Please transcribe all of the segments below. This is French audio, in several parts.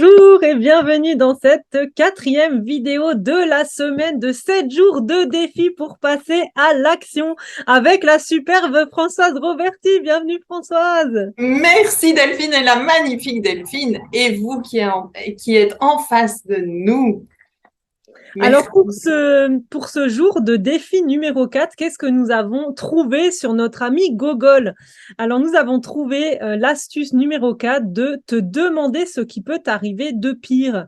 Bonjour et bienvenue dans cette quatrième vidéo de la semaine de 7 jours de défi pour passer à l'action avec la superbe Françoise Roberti. Bienvenue Françoise. Merci Delphine et la magnifique Delphine et vous qui êtes en face de nous. Alors Merci. pour ce jour de défi numéro 4, qu'est-ce que nous avons trouvé sur notre ami Gogol? Alors nous avons trouvé l'astuce numéro 4 de te demander ce qui peut t'arriver de pire.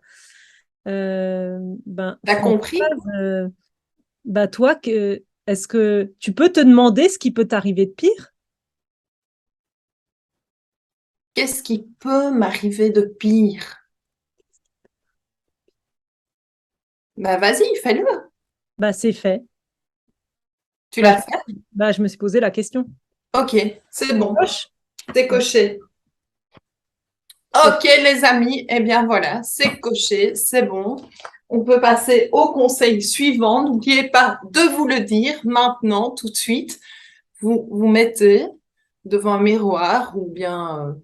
T'as compris? Françoise, toi, est-ce que tu peux te demander ce qui peut t'arriver de pire? Qu'est-ce qui peut m'arriver de pire? Bah vas-y, fais-le. C'est fait. Tu Bah, je, l'as fait? je me suis posé la question. Ok, c'est bon. Coche. C'est coché. C'est- Ok les amis, eh bien voilà, c'est coché, c'est bon. On peut passer au conseil suivant. N'oubliez pas de vous le dire maintenant, tout de suite. Vous vous mettez devant un miroir ou bien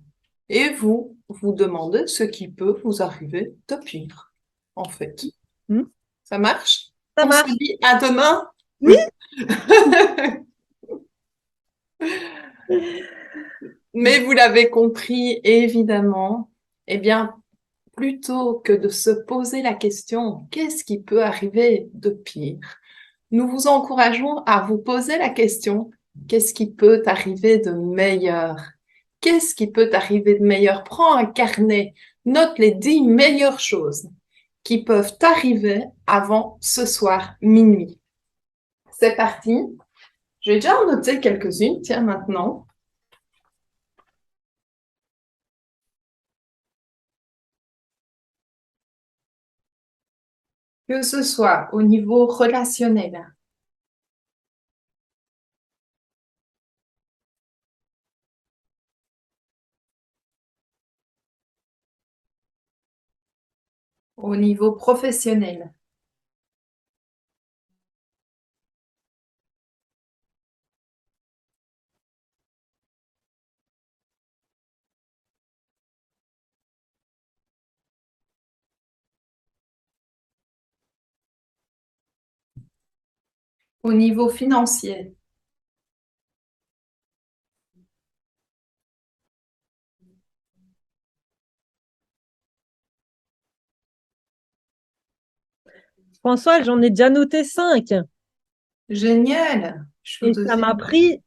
et vous vous demandez ce qui peut vous arriver de pire, en fait. Hmm, Ça marche? ça On se marche. dit à demain? Oui. Mais vous l'avez compris, évidemment, eh bien, plutôt que de se poser la question, qu'est-ce qui peut arriver de pire? Nous vous encourageons à vous poser la question, qu'est-ce qui peut arriver de meilleur? Qu'est-ce qui peut arriver de meilleur? Prends un carnet, note les 10 meilleures choses qui peuvent arriver avant ce soir minuit. C'est parti. Je vais déjà en noter quelques-unes, tiens, maintenant. Que ce soit au niveau relationnel, au niveau professionnel, au niveau financier, François, j'en ai déjà noté 5 génial. Je suis au et ça m'a deuxième. pris,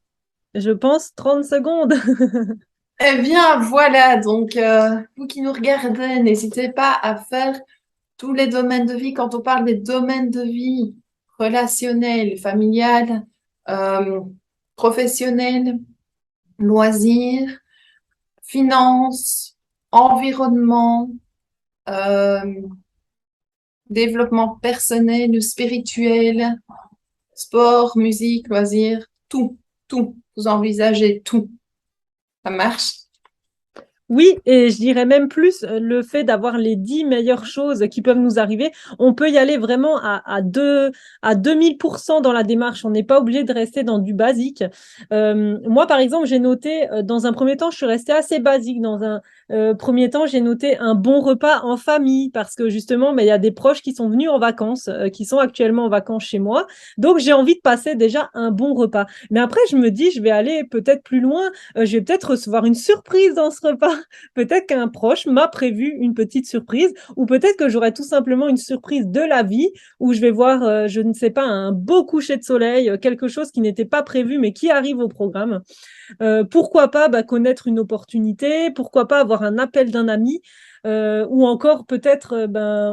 je pense, 30 secondes. Eh bien, voilà, donc vous qui nous regardez, n'hésitez pas à faire tous les domaines de vie. Quand on parle des domaines de vie, relationnel, familial, euh, professionnel, loisirs, finances, environnement, euh, développement personnel, spirituel, sport, musique, loisirs, tout, tout. Vous envisagez tout. Ça marche? Oui, et je dirais même plus le fait d'avoir les 10 meilleures choses qui peuvent nous arriver. On peut y aller vraiment à 2000% dans la démarche. On n'est pas obligé de rester dans du basique. Moi, par exemple, j'ai noté, dans un premier temps, je suis restée assez basique. Dans un premier temps, j'ai noté un bon repas en famille parce que justement, il y a des proches qui sont venus en vacances, qui sont actuellement en vacances chez moi. Donc, j'ai envie de passer déjà un bon repas. Mais après, je me dis, je vais aller peut-être plus loin. Je vais peut-être recevoir une surprise dans ce repas. Peut-être qu'un proche m'a prévu une petite surprise, ou peut-être que j'aurai tout simplement une surprise de la vie, où je vais voir, je ne sais pas, un beau coucher de soleil, quelque chose qui n'était pas prévu, mais qui arrive au programme. Pourquoi pas connaître une opportunité, pourquoi pas avoir un appel d'un ami, ou encore peut-être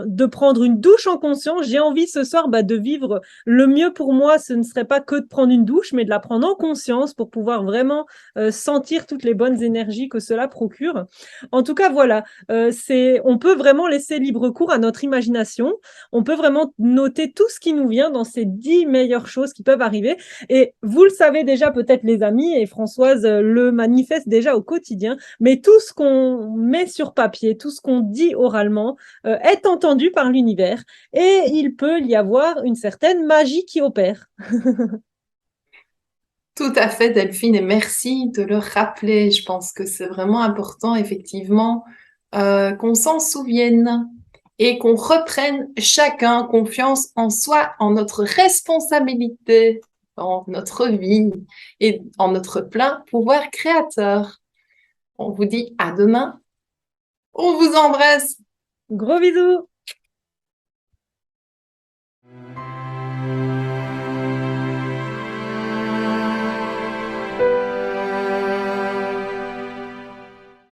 de prendre une douche en conscience. J'ai envie ce soir de vivre le mieux pour moi, ce ne serait pas que de prendre une douche, mais de la prendre en conscience pour pouvoir vraiment sentir toutes les bonnes énergies que cela procure. En tout cas, voilà, on peut vraiment laisser libre cours à notre imagination. On peut vraiment noter tout ce qui nous vient dans ces 10 meilleures choses qui peuvent arriver. Et vous le savez déjà peut-être les amis, et Françoise le manifeste déjà au quotidien, mais tout ce qu'on met sur papier, tout ce qu'on dit oralement est entendu par l'univers et il peut y avoir une certaine magie qui opère. Tout à fait, Delphine, et merci de le rappeler. Je pense que c'est vraiment important, effectivement. qu'on s'en souvienne et qu'on reprenne chacun confiance en soi, en notre responsabilité, en notre vie et en notre plein pouvoir créateur. On vous dit à demain. On vous embrasse. Gros bisous!